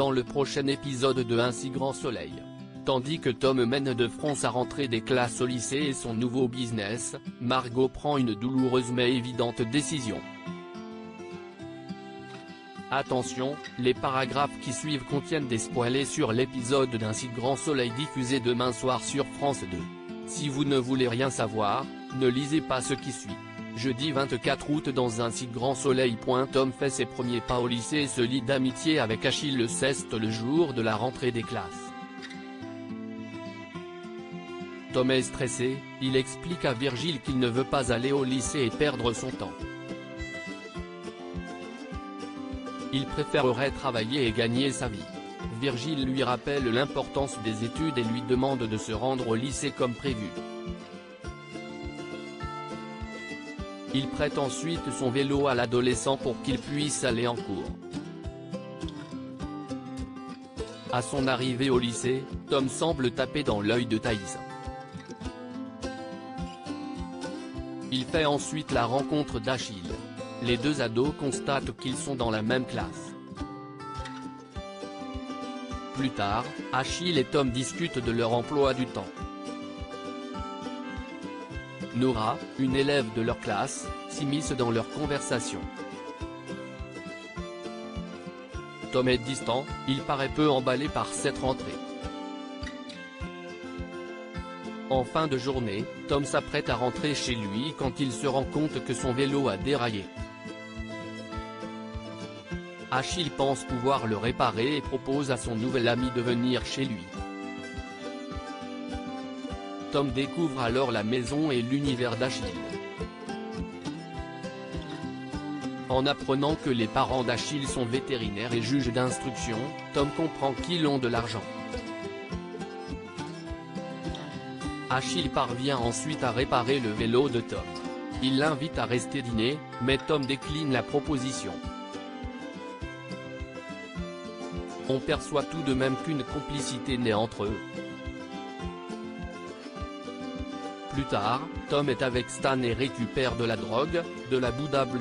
dans le prochain épisode de Un si grand soleil. Tandis que Tom mène de front sa rentrée des classes au lycée et son nouveau business, Margot prend une douloureuse mais évidente décision. Attention, les paragraphes qui suivent contiennent des spoilers sur l'épisode d'Un si grand soleil diffusé demain soir sur France 2. Si vous ne voulez rien savoir, ne lisez pas ce qui suit. Jeudi 24 août dans Un si grand soleil. Tom fait ses premiers pas au lycée et se lie d'amitié avec Achille le Ceste le jour de la rentrée des classes. Tom est stressé, il explique à Virgile qu'il ne veut pas aller au lycée et perdre son temps. Il préférerait travailler et gagner sa vie. Virgile lui rappelle l'importance des études et lui demande de se rendre au lycée comme prévu. Il prête ensuite son vélo à l'adolescent pour qu'il puisse aller en cours. À son arrivée au lycée, Tom semble taper dans l'œil de Thaïs. Il fait ensuite la rencontre d'Achille. Les deux ados constatent qu'ils sont dans la même classe. Plus tard, Achille et Tom discutent de leur emploi du temps. Nora, une élève de leur classe, s'immisce dans leur conversation. Tom est distant, il paraît peu emballé par cette rentrée. En fin de journée, Tom s'apprête à rentrer chez lui quand il se rend compte que son vélo a déraillé. Achille pense pouvoir le réparer et propose à son nouvel ami de venir chez lui. Tom découvre alors la maison et l'univers d'Achille. En apprenant que les parents d'Achille sont vétérinaires et juges d'instruction, Tom comprend qu'ils ont de l'argent. Achille parvient ensuite à réparer le vélo de Tom. Il l'invite à rester dîner, mais Tom décline la proposition. On perçoit tout de même qu'une complicité naît entre eux. Plus tard, Tom est avec Stan et récupère de la drogue, de la Buddha Blue.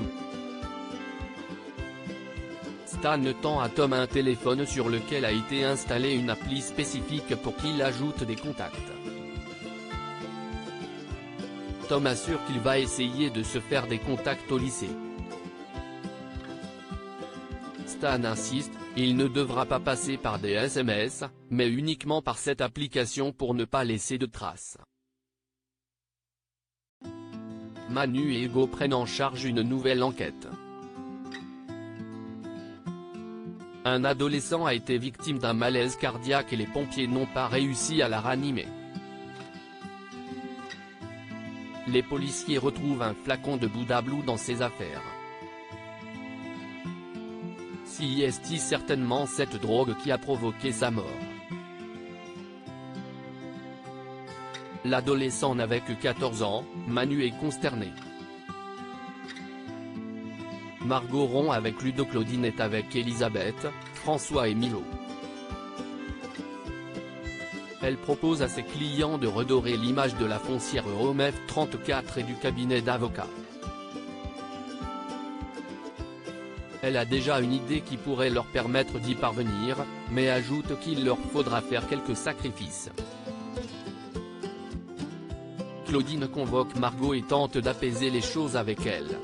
Stan tend à Tom un téléphone sur lequel a été installée une appli spécifique pour qu'il ajoute des contacts. Tom assure qu'il va essayer de se faire des contacts au lycée. Stan insiste, il ne devra pas passer par des SMS, mais uniquement par cette application pour ne pas laisser de traces. Manu et Hugo prennent en charge une nouvelle enquête. Un adolescent a été victime d'un malaise cardiaque et les pompiers n'ont pas réussi à la ranimer. Les policiers retrouvent un flacon de Buddha Blue dans ses affaires. Si est certainement cette drogue qui a provoqué sa mort. L'adolescent n'avait que 14 ans, Manu est consterné. Margot rompt avec Ludo. Claudine est avec Elisabeth, François et Milo. Elle propose à ses clients de redorer l'image de la foncière Romef 34 et du cabinet d'avocats. Elle a déjà une idée qui pourrait leur permettre d'y parvenir, mais ajoute qu'il leur faudra faire quelques sacrifices. Claudine convoque Margot et tente d'apaiser les choses avec elle.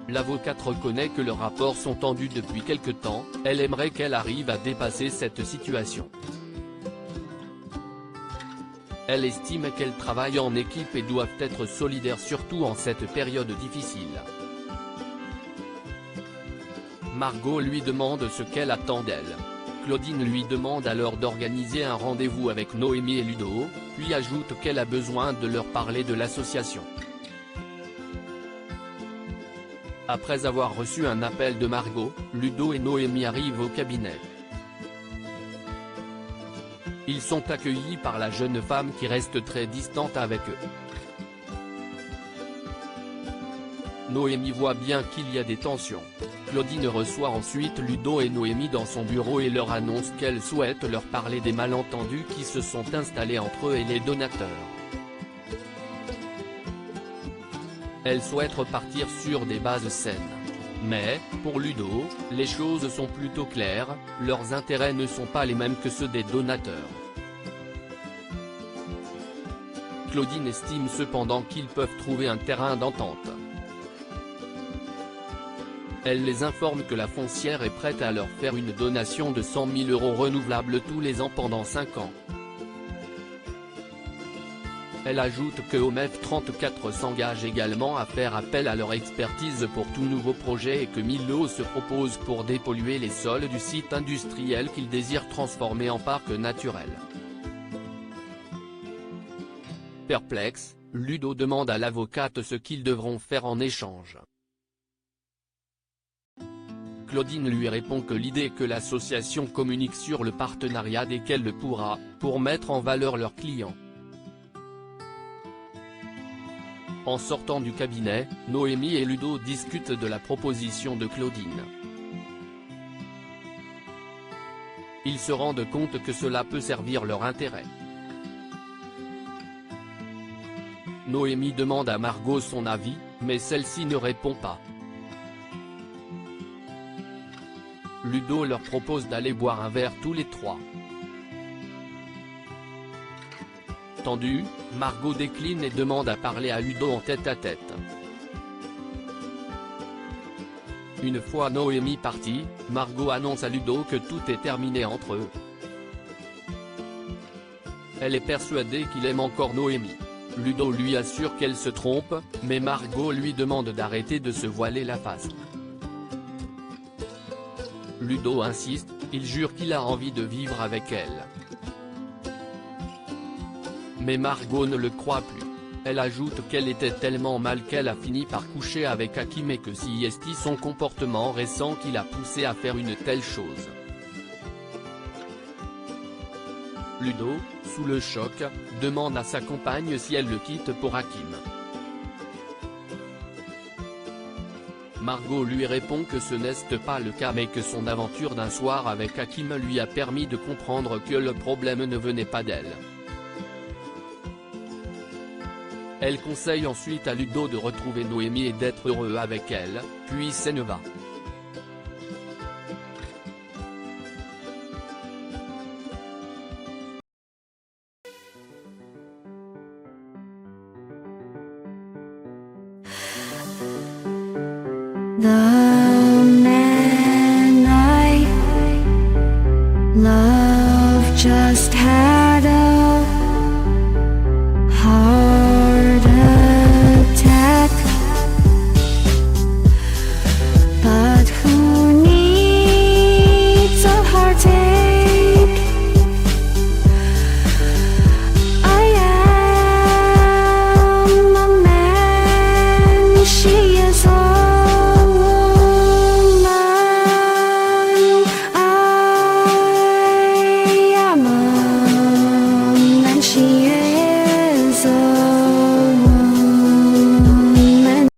L'avocate reconnaît que leurs rapports sont tendus depuis quelque temps, elle aimerait qu'elle arrive à dépasser cette situation. Elle estime qu'elles travaillent en équipe et doivent être solidaires surtout en cette période difficile. Margot lui demande ce qu'elle attend d'elle. Claudine lui demande alors d'organiser un rendez-vous avec Noémie et Ludo, puis ajoute qu'elle a besoin de leur parler de l'association. Après avoir reçu un appel de Margot, Ludo et Noémie arrivent au cabinet. Ils sont accueillis par la jeune femme qui reste très distante avec eux. Noémie voit bien qu'il y a des tensions. Claudine reçoit ensuite Ludo et Noémie dans son bureau et leur annonce qu'elle souhaite leur parler des malentendus qui se sont installés entre eux et les donateurs. Elle souhaite repartir sur des bases saines. Mais, pour Ludo, les choses sont plutôt claires, leurs intérêts ne sont pas les mêmes que ceux des donateurs. Claudine estime cependant qu'ils peuvent trouver un terrain d'entente. Elle les informe que la foncière est prête à leur faire une donation de 100 000 € renouvelables tous les ans pendant 5 ans. Elle ajoute que OMEF 34 s'engage également à faire appel à leur expertise pour tout nouveau projet et que Milo se propose pour dépolluer les sols du site industriel qu'ils désirent transformer en parc naturel. Perplexe, Ludo demande à l'avocate ce qu'ils devront faire en échange. Claudine lui répond que l'idée est que l'association communique sur le partenariat dès qu'elle le pourra, pour mettre en valeur leurs clients. En sortant du cabinet, Noémie et Ludo discutent de la proposition de Claudine. Ils se rendent compte que cela peut servir leur intérêt. Noémie demande à Margot son avis, mais celle-ci ne répond pas. Ludo leur propose d'aller boire un verre tous les trois. Tendue, Margot décline et demande à parler à Ludo en tête-à-tête. Une fois Noémie partie, Margot annonce à Ludo que tout est terminé entre eux. Elle est persuadée qu'il aime encore Noémie. Ludo lui assure qu'elle se trompe, mais Margot lui demande d'arrêter de se voiler la face. Ludo insiste, il jure qu'il a envie de vivre avec elle. Mais Margot ne le croit plus. Elle ajoute qu'elle était tellement mal qu'elle a fini par coucher avec Hakim et que c'est son comportement récent qui l'a poussé à faire une telle chose. Ludo, sous le choc, demande à sa compagne si elle le quitte pour Hakim. Margot lui répond que ce n'est pas le cas mais que son aventure d'un soir avec Hakim lui a permis de comprendre que le problème ne venait pas d'elle. Elle conseille ensuite à Ludo de retrouver Noémie et d'être heureux avec elle, puis s'en va. 나